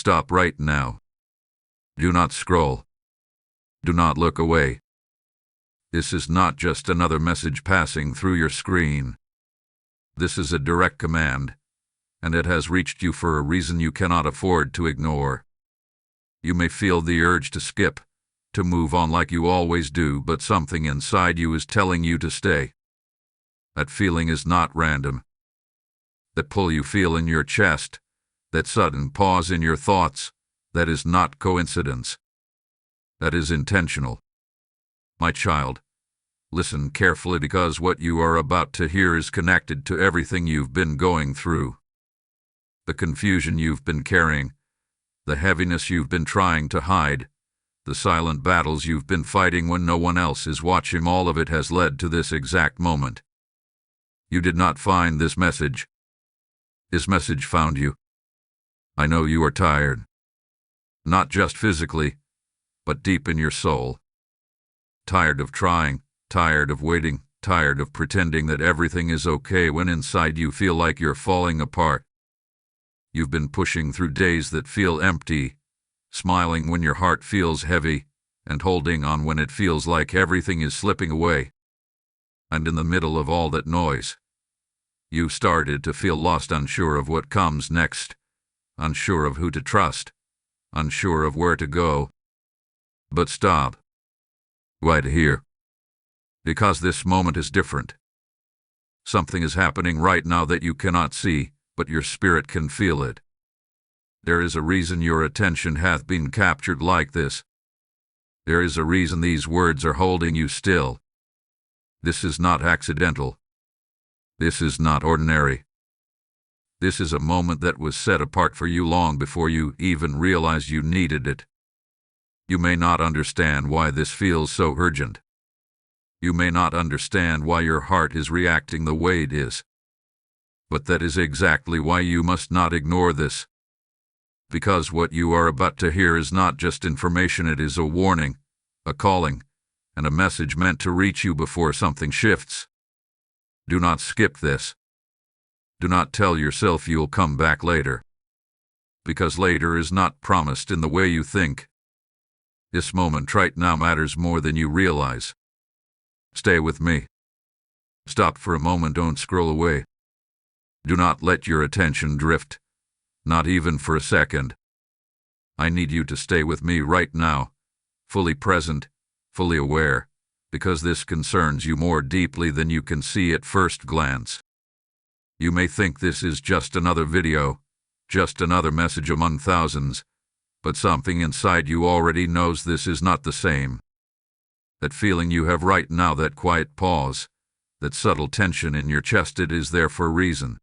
stop right now. Do not scroll. Do not look away. This is not just another message passing through your screen. This is a direct command, and it has reached you for a reason you cannot afford to ignore. You may feel the urge to skip, to move on like you always do, but something inside you is telling you to stay. That feeling is not random. That pull you feel in your chest, that sudden pause in your thoughts, that is not coincidence. That is intentional. My child, listen carefully, because what you are about to hear is connected to everything you've been going through. The confusion you've been carrying, the heaviness you've been trying to hide, the silent battles you've been fighting when no one else is watching, all of it has led to this exact moment. You did not find this message. This message found you. I know you are tired. Not just physically, but deep in your soul. Tired of trying, tired of waiting, tired of pretending that everything is okay when inside you feel like you're falling apart. You've been pushing through days that feel empty, smiling when your heart feels heavy, and holding on when it feels like everything is slipping away. And in the middle of all that noise, you started to feel lost, unsure of what comes next, unsure of who to trust, unsure of where to go. But stop. Right here. Because this moment is different. Something is happening right now that you cannot see, but your spirit can feel it. There is a reason your attention hath been captured like this. There is a reason these words are holding you still. This is not accidental. This is not ordinary. This is a moment that was set apart for you long before you even realized you needed it. You may not understand why this feels so urgent. You may not understand why your heart is reacting the way it is. But that is exactly why you must not ignore this. Because what you are about to hear is not just information, it is a warning, a calling, and a message meant to reach you before something shifts. Do not skip this. Do not tell yourself you'll come back later. Because later is not promised in the way you think. This moment right now matters more than you realize. Stay with me. Stop for a moment, don't scroll away. Do not let your attention drift, not even for a second. I need you to stay with me right now, fully present, fully aware, because this concerns you more deeply than you can see at first glance. You may think this is just another video, just another message among thousands, but something inside you already knows this is not the same. That feeling you have right now, that quiet pause, that subtle tension in your chest, it is there for a reason.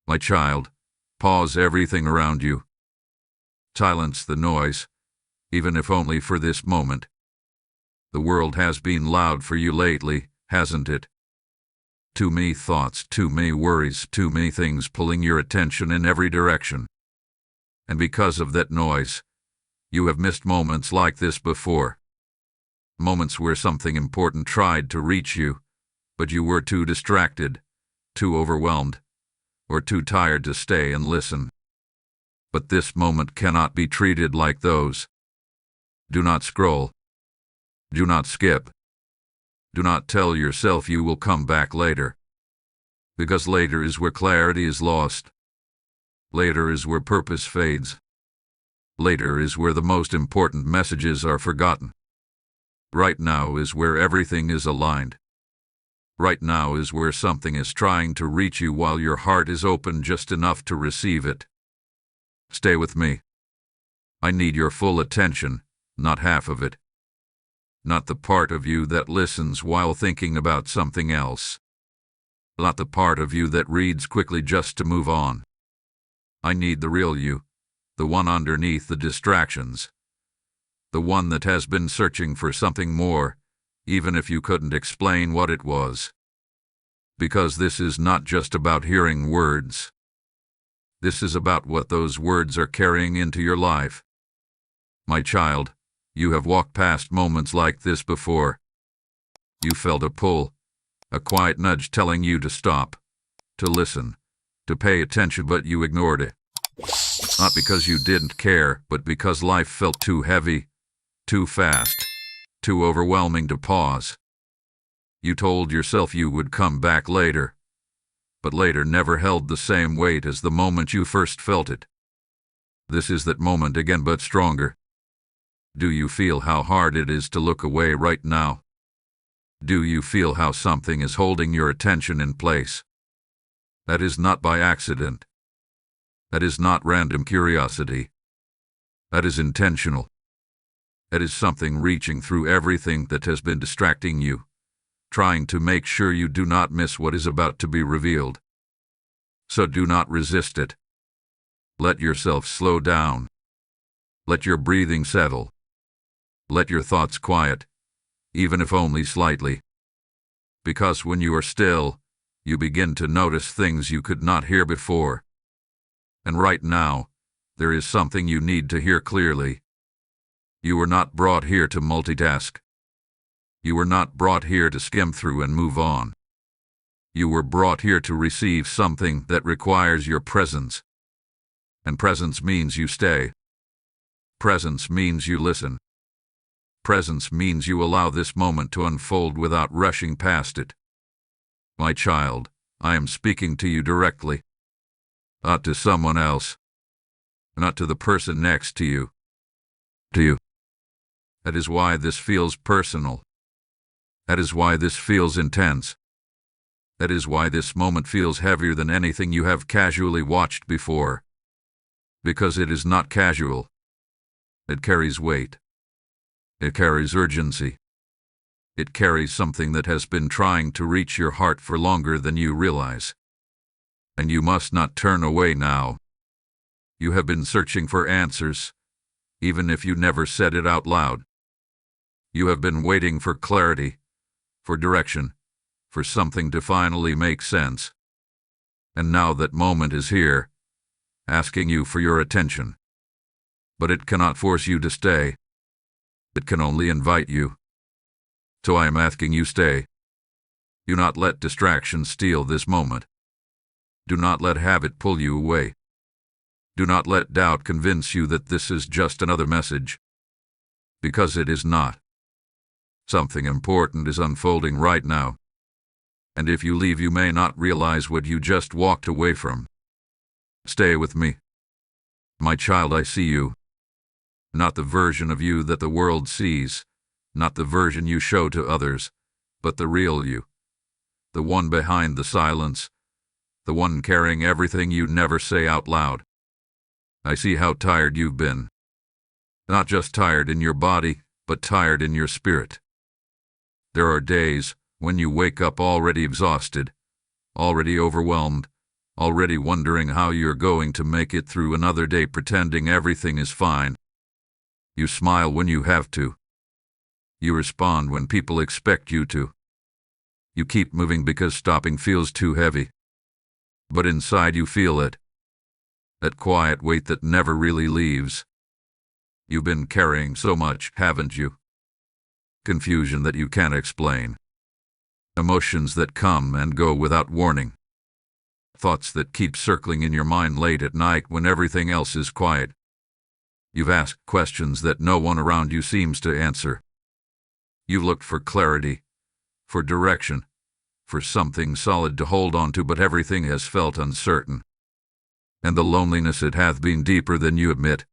My child, pause everything around you. Silence the noise, even if only for this moment. The world has been loud for you lately, hasn't it? Too many thoughts, too many worries, too many things pulling your attention in every direction. And because of that noise, you have missed moments like this before. Moments where something important tried to reach you, but you were too distracted, too overwhelmed, or too tired to stay and listen. But this moment cannot be treated like those. Do not scroll. Do not skip. Do not tell yourself you will come back later. Because later is where clarity is lost. Later is where purpose fades. Later is where the most important messages are forgotten. Right now is where everything is aligned. Right now is where something is trying to reach you while your heart is open just enough to receive it. Stay with me. I need your full attention, not half of it. Not the part of you that listens while thinking about something else. Not the part of you that reads quickly just to move on. I need the real you, the one underneath the distractions. The one that has been searching for something more, even if you couldn't explain what it was. Because this is not just about hearing words. This is about what those words are carrying into your life. My child, you have walked past moments like this before. You felt a pull, a quiet nudge telling you to stop, to listen, to pay attention, but you ignored it. Not because you didn't care, but because life felt too heavy, too fast, too overwhelming to pause. You told yourself you would come back later, but later never held the same weight as the moment you first felt it. This is that moment again, but stronger. Do you feel how hard it is to look away right now? Do you feel how something is holding your attention in place? That is not by accident. That is not random curiosity. That is intentional. That is something reaching through everything that has been distracting you, trying to make sure you do not miss what is about to be revealed. So do not resist it. Let yourself slow down. Let your breathing settle. Let your thoughts quiet, even if only slightly. Because when you are still, you begin to notice things you could not hear before. And right now, there is something you need to hear clearly. You were not brought here to multitask. You were not brought here to skim through and move on. You were brought here to receive something that requires your presence. And presence means you stay. Presence means you listen. Presence means you allow this moment to unfold without rushing past it. My child, I am speaking to you directly. Not to someone else. Not to the person next to you. To you. That is why this feels personal. That is why this feels intense. That is why this moment feels heavier than anything you have casually watched before. Because it is not casual. It carries weight. It carries urgency. It carries something that has been trying to reach your heart for longer than you realize. And you must not turn away now. You have been searching for answers, even if you never said it out loud. You have been waiting for clarity, for direction, for something to finally make sense. And now that moment is here, asking you for your attention. But it cannot force you to stay. It can only invite you. So I am asking you stay. Do not let distraction steal this moment. Do not let habit pull you away. Do not let doubt convince you that this is just another message. Because it is not. Something important is unfolding right now. And if you leave, you may not realize what you just walked away from. Stay with me. My child, I see you. Not the version of you that the world sees, not the version you show to others, but the real you. The one behind the silence, the one carrying everything you never say out loud. I see how tired you've been. Not just tired in your body, but tired in your spirit. There are days when you wake up already exhausted, already overwhelmed, already wondering how you're going to make it through another day, pretending everything is fine. You smile when you have to. You respond when people expect you to. You keep moving because stopping feels too heavy. But inside you feel it. That quiet weight that never really leaves. You've been carrying so much, haven't you? Confusion that you can't explain. Emotions that come and go without warning. Thoughts that keep circling in your mind late at night when everything else is quiet. You've asked questions that no one around you seems to answer. You've looked for clarity, for direction, for something solid to hold on to, but everything has felt uncertain. And the loneliness, it hath been deeper than you admit.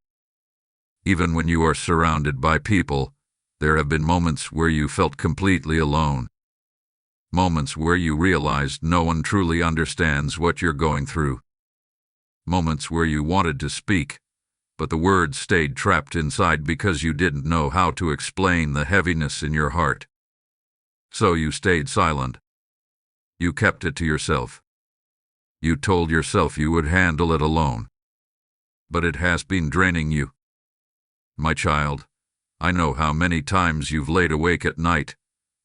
Even when you are surrounded by people, there have been moments where you felt completely alone. Moments where you realized no one truly understands what you're going through. Moments where you wanted to speak, but the words stayed trapped inside because you didn't know how to explain the heaviness in your heart. So you stayed silent. You kept it to yourself. You told yourself you would handle it alone. But it has been draining you. My child, I know how many times you've laid awake at night,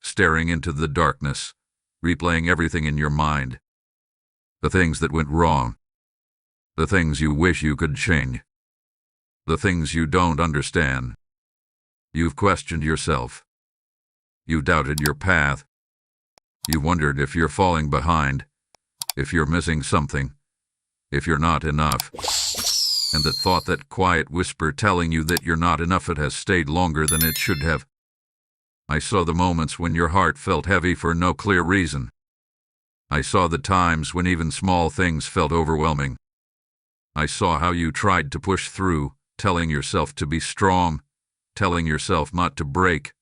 staring into the darkness, replaying everything in your mind. The things that went wrong. The things you wish you could change. The things you don't understand. You've questioned yourself. You've doubted your path. You've wondered if you're falling behind, if you're missing something, if you're not enough. And that thought, that quiet whisper telling you that you're not enough, it has stayed longer than it should have. I saw the moments when your heart felt heavy for no clear reason. I saw the times when even small things felt overwhelming. I saw how you tried to push through, telling yourself to be strong, telling yourself not to break,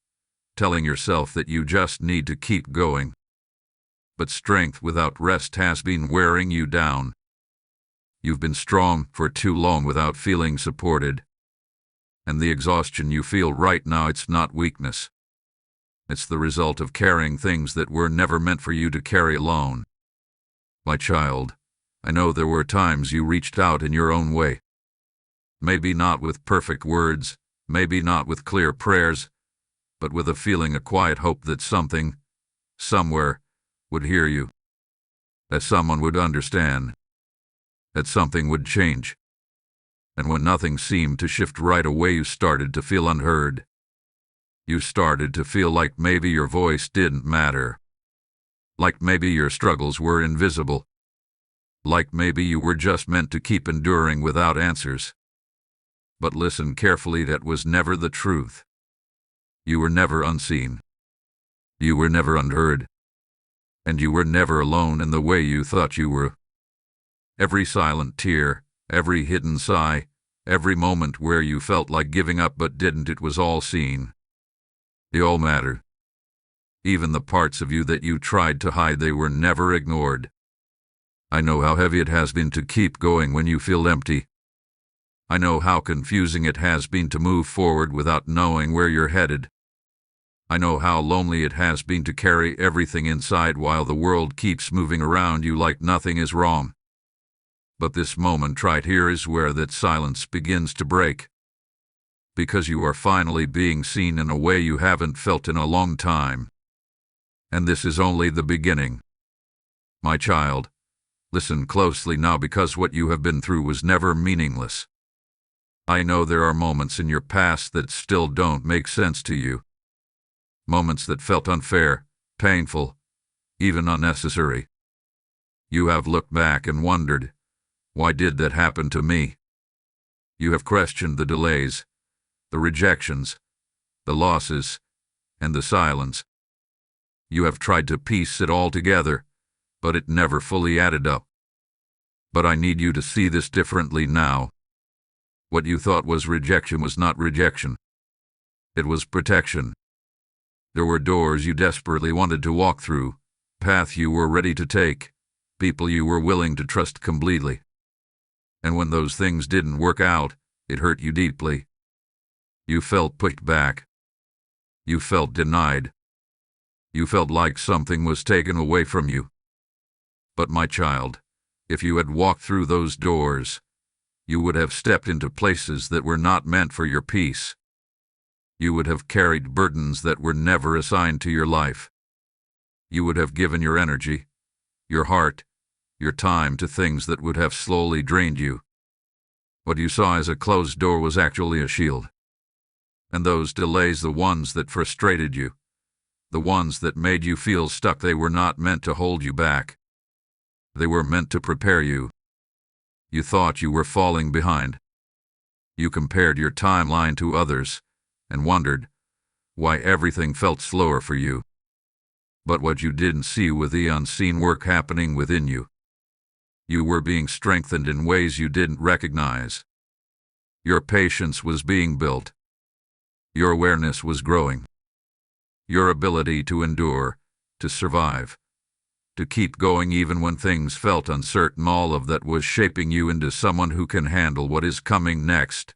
telling yourself that you just need to keep going. But strength without rest has been wearing you down. You've been strong for too long without feeling supported. And the exhaustion you feel right now, it's not weakness. It's the result of carrying things that were never meant for you to carry alone. My child, I know there were times you reached out in your own way. Maybe not with perfect words, maybe not with clear prayers, but with a feeling, a quiet hope that something, somewhere, would hear you. That someone would understand. That something would change. And when nothing seemed to shift right away, you started to feel unheard. You started to feel like maybe your voice didn't matter. Like maybe your struggles were invisible. Like maybe you were just meant to keep enduring without answers. But listen carefully, that was never the truth. You were never unseen. You were never unheard. And you were never alone in the way you thought you were. Every silent tear, every hidden sigh, every moment where you felt like giving up but didn't, it was all seen. They all matter. Even the parts of you that you tried to hide, they were never ignored. I know how heavy it has been to keep going when you feel empty. I know how confusing it has been to move forward without knowing where you're headed. I know how lonely it has been to carry everything inside while the world keeps moving around you like nothing is wrong. But this moment right here is where that silence begins to break. Because you are finally being seen in a way you haven't felt in a long time. And this is only the beginning. My child, listen closely now, because what you have been through was never meaningless. I know there are moments in your past that still don't make sense to you. Moments that felt unfair, painful, even unnecessary. You have looked back and wondered, why did that happen to me? You have questioned the delays, the rejections, the losses, and the silence. You have tried to piece it all together, but it never fully added up. But I need you to see this differently now. What you thought was rejection was not rejection. It was protection. There were doors you desperately wanted to walk through, paths you were ready to take, people you were willing to trust completely. And when those things didn't work out, it hurt you deeply. You felt pushed back. You felt denied. You felt like something was taken away from you. But my child, if you had walked through those doors, you would have stepped into places that were not meant for your peace. You would have carried burdens that were never assigned to your life. You would have given your energy, your heart, your time to things that would have slowly drained you. What you saw as a closed door was actually a shield. And those delays, the ones that frustrated you, the ones that made you feel stuck, they were not meant to hold you back. They were meant to prepare you. You thought you were falling behind. You compared your timeline to others and wondered why everything felt slower for you. But what you didn't see was the unseen work happening within you. You were being strengthened in ways you didn't recognize. Your patience was being built. Your awareness was growing. Your ability to endure, to survive, to keep going even when things felt uncertain, all of that was shaping you into someone who can handle what is coming next.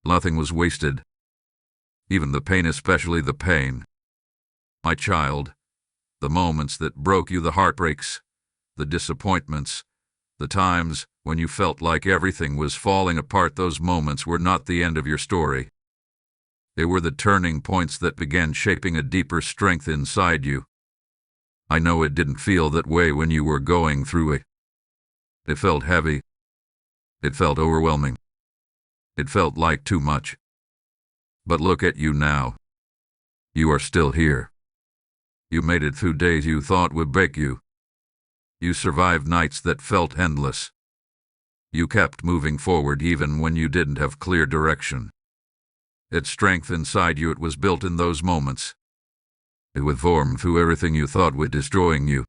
Nothing was wasted. Even the pain, especially the pain. My child, the moments that broke you, the heartbreaks, the disappointments, the times when you felt like everything was falling apart, those moments were not the end of your story. They were the turning points that began shaping a deeper strength inside you. I know it didn't feel that way when you were going through it. It felt heavy. It felt overwhelming. It felt like too much. But look at you now. You are still here. You made it through days you thought would break you. You survived nights that felt endless. You kept moving forward even when you didn't have clear direction. Its strength inside you, it was built in those moments. It would form through everything you thought was destroying you.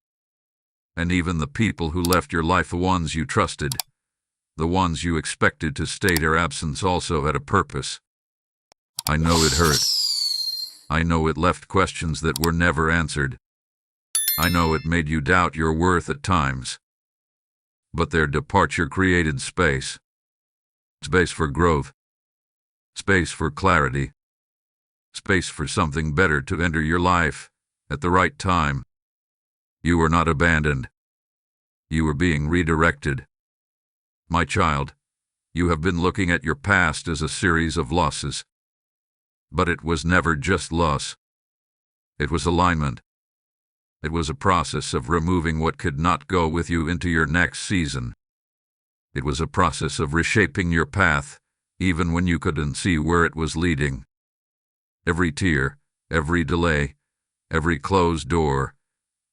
And even the people who left your life, the ones you trusted, the ones you expected to stay, their absence also had a purpose. I know it hurt. I know it left questions that were never answered. I know it made you doubt your worth at times. But their departure created space. Space for growth. Space for clarity. Space for something better to enter your life at the right time. You were not abandoned. You were being redirected. My child, you have been looking at your past as a series of losses. But it was never just loss. It was alignment. It was a process of removing what could not go with you into your next season. It was a process of reshaping your path, even when you couldn't see where it was leading. Every tear, every delay, every closed door,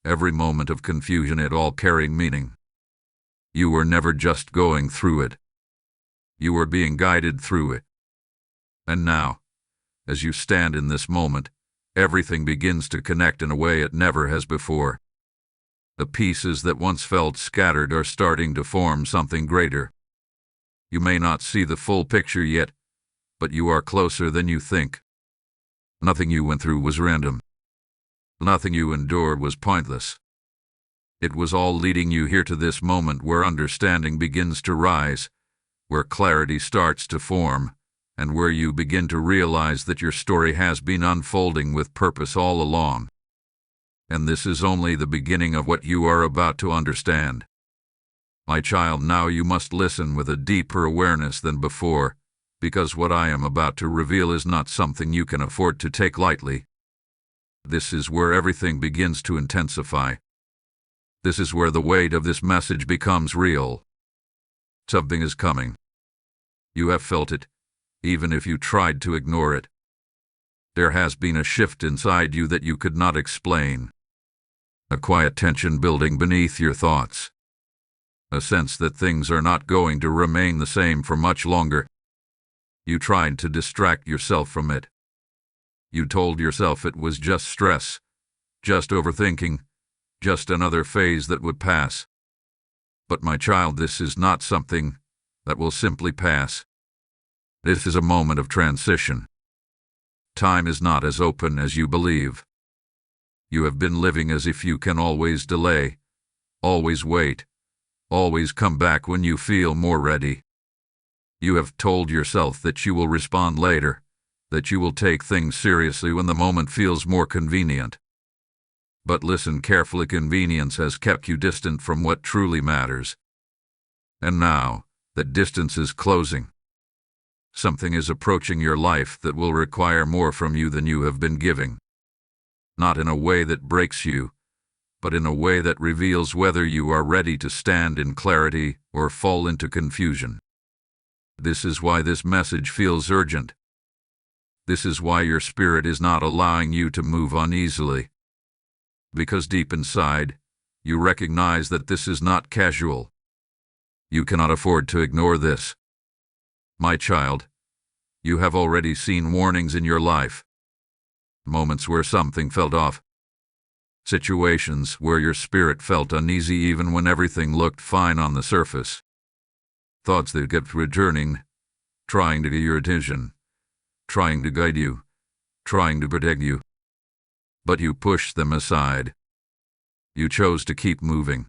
every moment of confusion, it all carried meaning. You were never just going through it. You were being guided through it. And now, as you stand in this moment, everything begins to connect in a way it never has before. The pieces that once felt scattered are starting to form something greater. You may not see the full picture yet, but you are closer than you think. Nothing you went through was random. Nothing you endured was pointless. It was all leading you here to this moment where understanding begins to rise, where clarity starts to form, and where you begin to realize that your story has been unfolding with purpose all along. And this is only the beginning of what you are about to understand. My child, now you must listen with a deeper awareness than before, because what I am about to reveal is not something you can afford to take lightly. This is where everything begins to intensify. This is where the weight of this message becomes real. Something is coming. You have felt it, even if you tried to ignore it. There has been a shift inside you that you could not explain. A quiet tension building beneath your thoughts. A sense that things are not going to remain the same for much longer. You tried to distract yourself from it. You told yourself it was just stress, just overthinking, just another phase that would pass. But my child, this is not something that will simply pass. This is a moment of transition. Time is not as open as you believe. You have been living as if you can always delay, always wait, always come back when you feel more ready. You have told yourself that you will respond later, that you will take things seriously when the moment feels more convenient. But listen carefully, convenience has kept you distant from what truly matters. And now, that distance is closing. Something is approaching your life that will require more from you than you have been giving. Not in a way that breaks you, but in a way that reveals whether you are ready to stand in clarity or fall into confusion. This is why this message feels urgent. This is why your spirit is not allowing you to move on easily. Because deep inside, you recognize that this is not casual. You cannot afford to ignore this. My child, you have already seen warnings in your life. Moments where something felt off. Situations where your spirit felt uneasy even when everything looked fine on the surface. Thoughts that kept returning, trying to get your attention, trying to guide you, trying to protect you. But you pushed them aside. You chose to keep moving.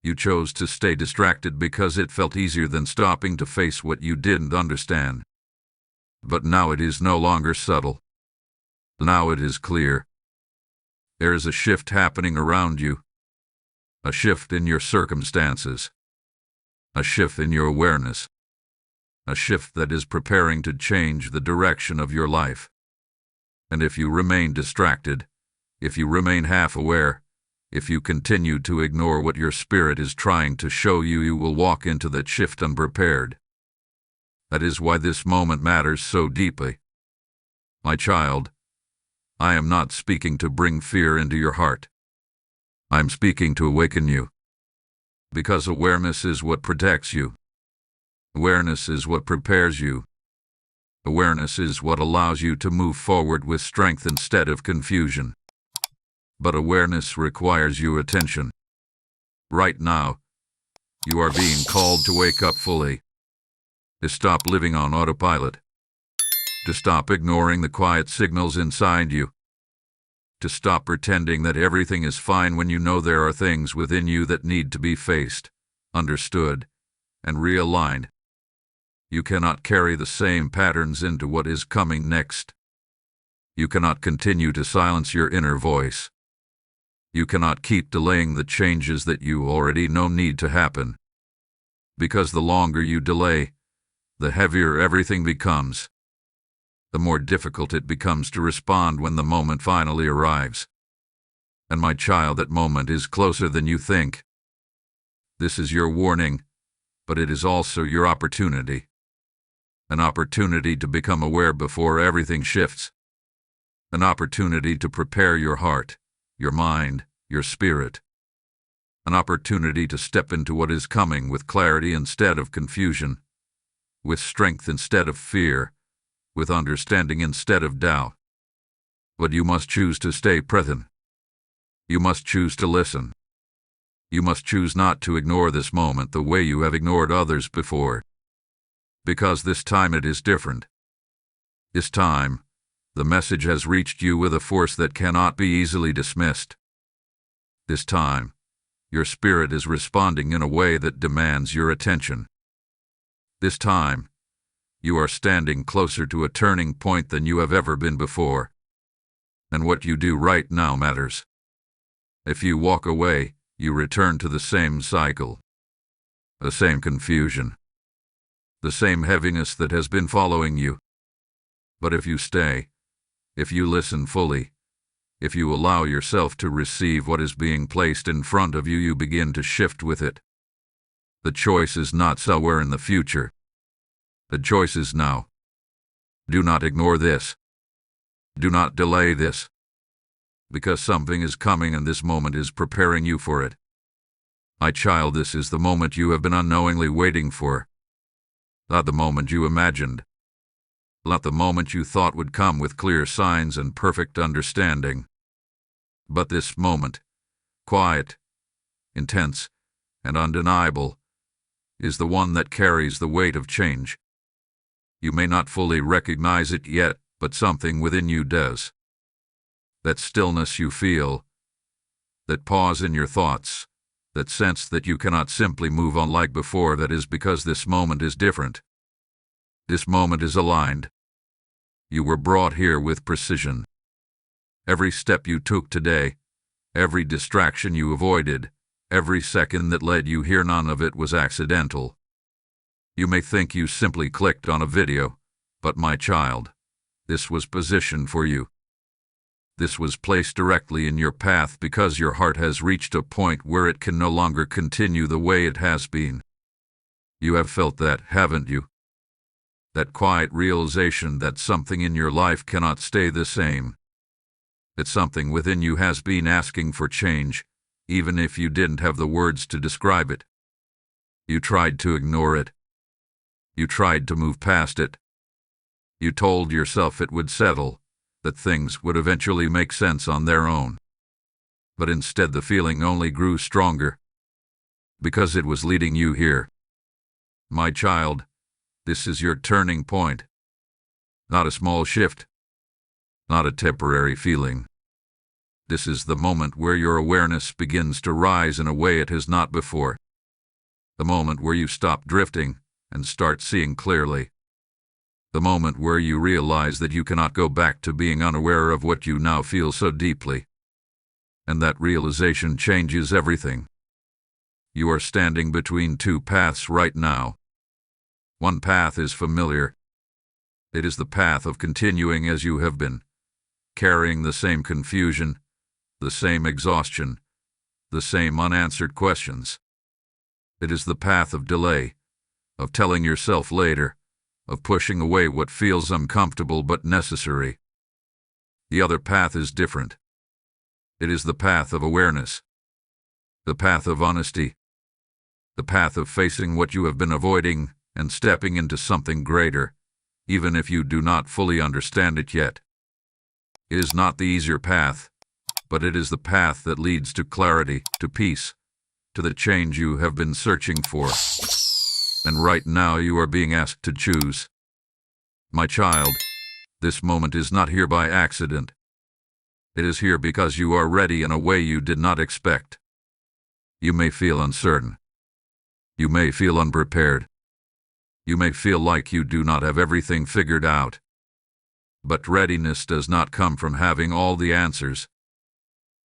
You chose to stay distracted because it felt easier than stopping to face what you didn't understand. But now it is no longer subtle. Now it is clear. There is a shift happening around you. A shift in your circumstances. A shift in your awareness. A shift that is preparing to change the direction of your life. And if you remain distracted, if you remain half-aware, if you continue to ignore what your spirit is trying to show you, you will walk into that shift unprepared. That is why this moment matters so deeply. My child, I am not speaking to bring fear into your heart. I'm speaking to awaken you. Because awareness is what protects you. Awareness is what prepares you. Awareness is what allows you to move forward with strength instead of confusion. But awareness requires your attention. Right now, you are being called to wake up fully, to stop living on autopilot, to stop ignoring the quiet signals inside you, to stop pretending that everything is fine when you know there are things within you that need to be faced, understood, and realigned. You cannot carry the same patterns into what is coming next. You cannot continue to silence your inner voice. You cannot keep delaying the changes that you already know need to happen. Because the longer you delay, the heavier everything becomes. The more difficult it becomes to respond when the moment finally arrives. And my child, that moment is closer than you think. This is your warning, but it is also your opportunity. An opportunity to become aware before everything shifts. An opportunity to prepare your heart, your mind, your spirit. An opportunity to step into what is coming with clarity instead of confusion, with strength instead of fear, with understanding instead of doubt. But you must choose to stay present. You must choose to listen. You must choose not to ignore this moment the way you have ignored others before. Because this time it is different. This time, the message has reached you with a force that cannot be easily dismissed. This time, your spirit is responding in a way that demands your attention. This time, you are standing closer to a turning point than you have ever been before. And what you do right now matters. If you walk away, you return to the same cycle, the same confusion, the same heaviness that has been following you. But if you stay, if you listen fully, if you allow yourself to receive what is being placed in front of you, you begin to shift with it. The choice is not somewhere in the future. The choice is now. Do not ignore this. Do not delay this. Because something is coming and this moment is preparing you for it. My child, this is the moment you have been unknowingly waiting for. Not the moment you imagined. Not the moment you thought would come with clear signs and perfect understanding. But this moment, quiet, intense, and undeniable, is the one that carries the weight of change. You may not fully recognize it yet, but something within you does. That stillness you feel, that pause in your thoughts, that sense that you cannot simply move on like before, that is because this moment is different. This moment is aligned. You were brought here with precision. Every step you took today, every distraction you avoided, every second that led you here, none of it was accidental. You may think you simply clicked on a video, but my child, this was positioned for you. This was placed directly in your path because your heart has reached a point where it can no longer continue the way it has been. You have felt that, haven't you? That quiet realization that something in your life cannot stay the same. That something within you has been asking for change, even if you didn't have the words to describe it. You tried to ignore it. You tried to move past it. You told yourself it would settle, that things would eventually make sense on their own. But instead the feeling only grew stronger. Because it was leading you here. My child, this is your turning point. Not a small shift. Not a temporary feeling. This is the moment where your awareness begins to rise in a way it has not before. The moment where you stop drifting and start seeing clearly. The moment where you realize that you cannot go back to being unaware of what you now feel so deeply. And that realization changes everything. You are standing between two paths right now. One path is familiar. It is the path of continuing as you have been, carrying the same confusion, the same exhaustion, the same unanswered questions. It is the path of delay, of telling yourself later, of pushing away what feels uncomfortable but necessary. The other path is different. It is the path of awareness, the path of honesty, the path of facing what you have been avoiding and stepping into something greater, even if you do not fully understand it yet. It is not the easier path, but it is the path that leads to clarity, to peace, to the change you have been searching for. And right now you are being asked to choose. My child, this moment is not here by accident. It is here because you are ready in a way you did not expect. You may feel uncertain. You may feel unprepared. You may feel like you do not have everything figured out. But readiness does not come from having all the answers.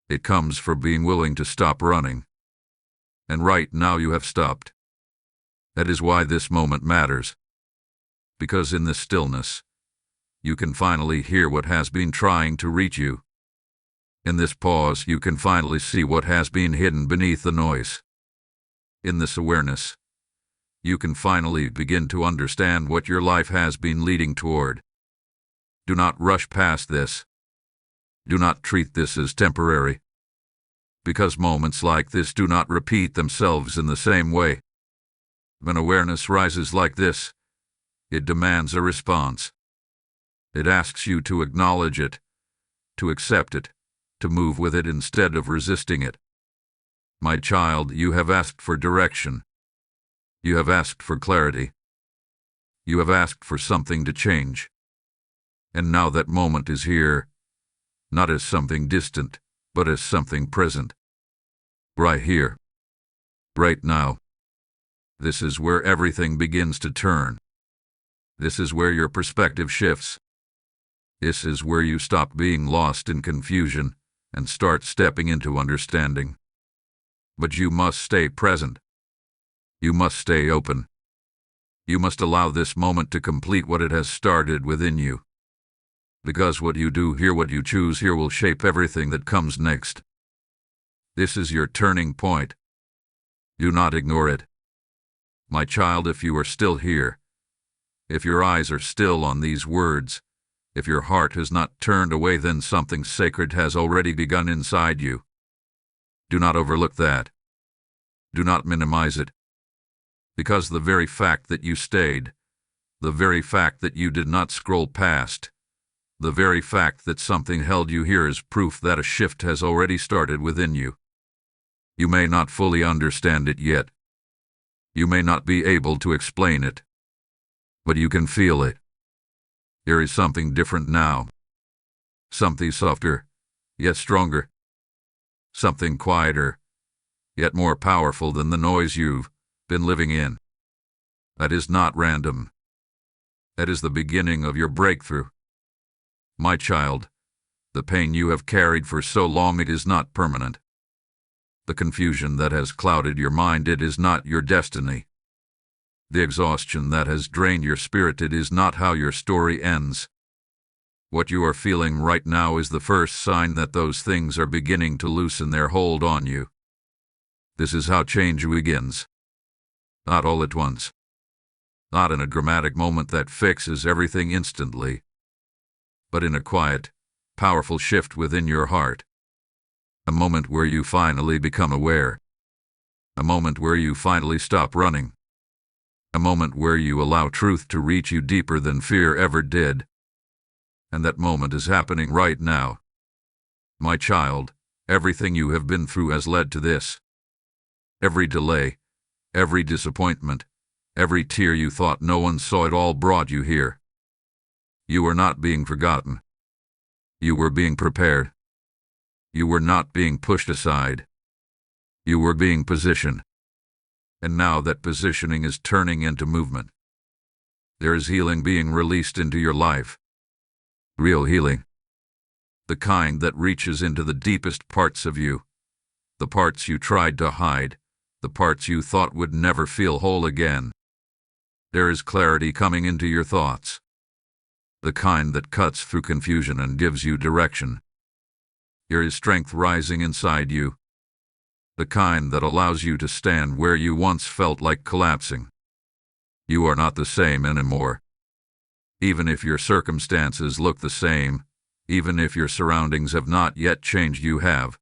It comes from being willing to stop running. And right now you have stopped. That is why this moment matters. Because in this stillness, you can finally hear what has been trying to reach you. In this pause, you can finally see what has been hidden beneath the noise. In this awareness, you can finally begin to understand what your life has been leading toward. Do not rush past this. Do not treat this as temporary. Because moments like this do not repeat themselves in the same way. When awareness rises like this, it demands a response. It asks you to acknowledge it, to accept it, to move with it instead of resisting it. My child, you have asked for direction. You have asked for clarity. You have asked for something to change. And now that moment is here, not as something distant, but as something present. Right here. Right now. This is where everything begins to turn. This is where your perspective shifts. This is where you stop being lost in confusion and start stepping into understanding. But you must stay present. You must stay open. You must allow this moment to complete what it has started within you. Because what you do here, what you choose here, will shape everything that comes next. This is your turning point. Do not ignore it. My child, if you are still here, if your eyes are still on these words, if your heart has not turned away, then something sacred has already begun inside you. Do not overlook that. Do not minimize it. Because the very fact that you stayed, the very fact that you did not scroll past, the very fact that something held you here is proof that a shift has already started within you. You may not fully understand it yet. You may not be able to explain it. But you can feel it. There is something different now. Something softer, yet stronger. Something quieter, yet more powerful than the noise you've been living in. That is not random. That is the beginning of your breakthrough. My child, the pain you have carried for so long, it is not permanent. The confusion that has clouded your mind, it is not your destiny. The exhaustion that has drained your spirit, it is not how your story ends. What you are feeling right now is the first sign that those things are beginning to loosen their hold on you. This is how change begins. Not all at once. Not in a dramatic moment that fixes everything instantly. But in a quiet, powerful shift within your heart. A moment where you finally become aware. A moment where you finally stop running. A moment where you allow truth to reach you deeper than fear ever did. And that moment is happening right now. My child, everything you have been through has led to this. Every delay, every disappointment, every tear you thought no one saw, it all brought you here. You were not being forgotten. You were being prepared. You were not being pushed aside. You were being positioned. And now that positioning is turning into movement. There is healing being released into your life. Real healing. The kind that reaches into the deepest parts of you. The parts you tried to hide. The parts you thought would never feel whole again. There is clarity coming into your thoughts. The kind that cuts through confusion and gives you direction. There is strength rising inside you. The kind that allows you to stand where you once felt like collapsing. You are not the same anymore. Even if your circumstances look the same, even if your surroundings have not yet changed, you have.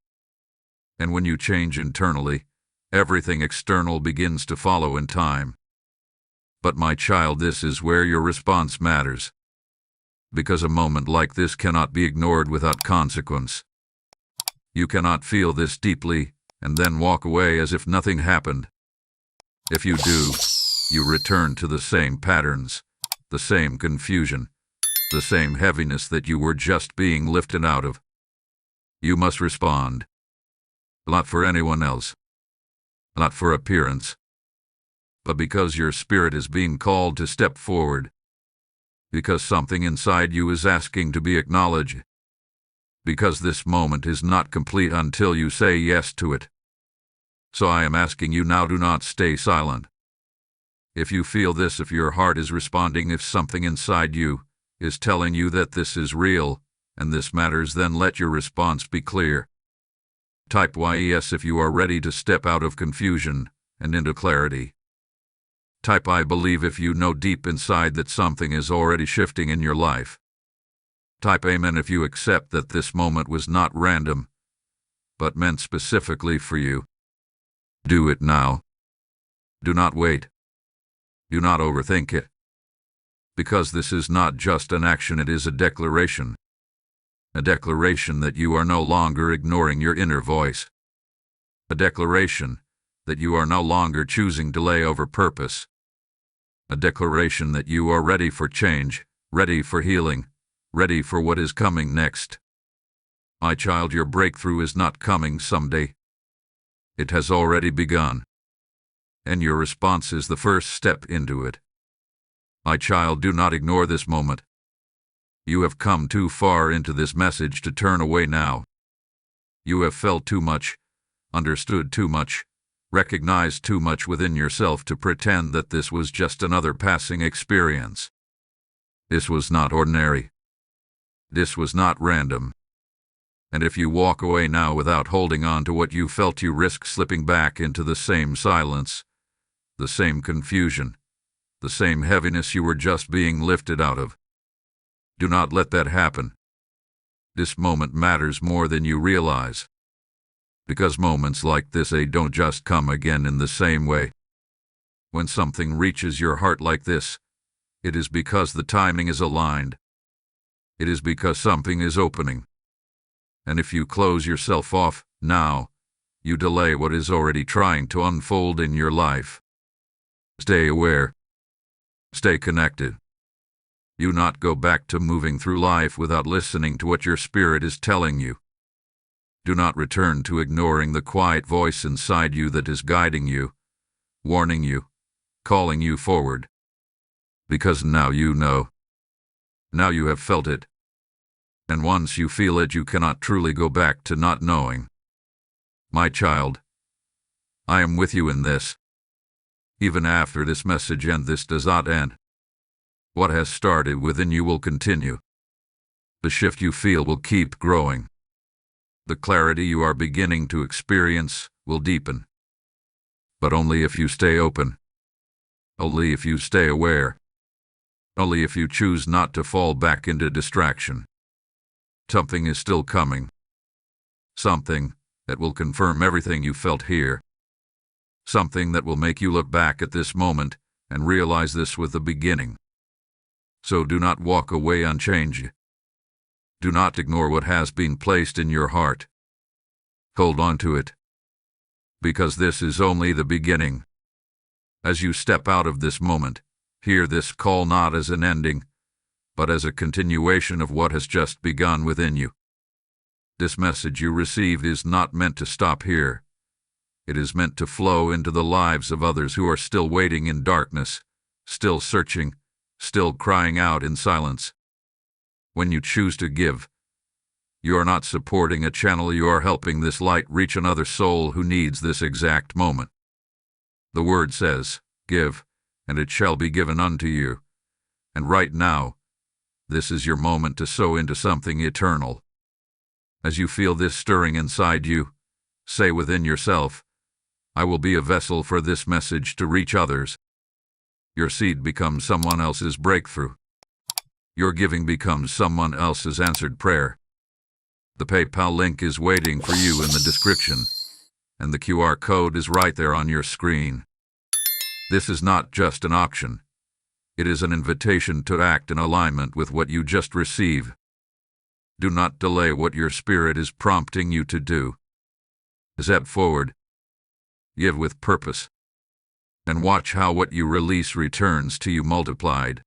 And when you change internally, everything external begins to follow in time. But my child, this is where your response matters. Because a moment like this cannot be ignored without consequence. You cannot feel this deeply and then walk away as if nothing happened. If you do, you return to the same patterns, the same confusion, the same heaviness that you were just being lifted out of. You must respond. Not for anyone else. Not for appearance. But because your spirit is being called to step forward. Because something inside you is asking to be acknowledged. Because this moment is not complete until you say yes to it. So I am asking you now, do not stay silent. If you feel this, if your heart is responding, if something inside you is telling you that this is real and this matters, then let your response be clear. Type yes if you are ready to step out of confusion and into clarity. Type I believe if you know deep inside that something is already shifting in your life. Type Amen if you accept that this moment was not random, but meant specifically for you. Do it now. Do not wait. Do not overthink it. Because this is not just an action, it is a declaration. A declaration that you are no longer ignoring your inner voice. A declaration that you are no longer choosing delay over purpose. A declaration that you are ready for change, ready for healing, ready for what is coming next. My child, your breakthrough is not coming someday. It has already begun. And your response is the first step into it. My child, do not ignore this moment. You have come too far into this message to turn away now. You have felt too much, understood too much, recognized too much within yourself to pretend that this was just another passing experience. This was not ordinary. This was not random. And if you walk away now without holding on to what you felt, you risk slipping back into the same silence, the same confusion, the same heaviness you were just being lifted out of. Do not let that happen. This moment matters more than you realize. Because moments like this, they don't just come again in the same way. When something reaches your heart like this, it is because the timing is aligned. It is because something is opening. And if you close yourself off now, you delay what is already trying to unfold in your life. Stay aware. Stay connected. Do not go back to moving through life without listening to what your spirit is telling you. Do not return to ignoring the quiet voice inside you that is guiding you, warning you, calling you forward. Because now you know. Now you have felt it. And once you feel it, you cannot truly go back to not knowing. My child, I am with you in this. Even after this message ends, this does not end. What has started within you will continue. The shift you feel will keep growing. The clarity you are beginning to experience will deepen. But only if you stay open. Only if you stay aware. Only if you choose not to fall back into distraction. Something is still coming. Something that will confirm everything you felt here. Something that will make you look back at this moment and realize this was the beginning. So do not walk away unchanged. Do not ignore what has been placed in your heart. Hold on to it. Because this is only the beginning. As you step out of this moment, hear this call not as an ending, but as a continuation of what has just begun within you. This message you received is not meant to stop here. It is meant to flow into the lives of others who are still waiting in darkness, still searching, still crying out in silence. When you choose to give, you are not supporting a channel, you are helping this light reach another soul who needs this exact moment. The word says, "Give, and it shall be given unto you." And right now, this is your moment to sow into something eternal. As you feel this stirring inside you, say within yourself, "I will be a vessel for this message to reach others." Your seed becomes someone else's breakthrough. Your giving becomes someone else's answered prayer. The PayPal link is waiting for you in the description, and the QR code is right there on your screen. This is not just an auction, It is an invitation to act in alignment with what you just received. Do not delay what your spirit is prompting you to do. Step forward. Give with purpose. And watch how what you release returns to you multiplied.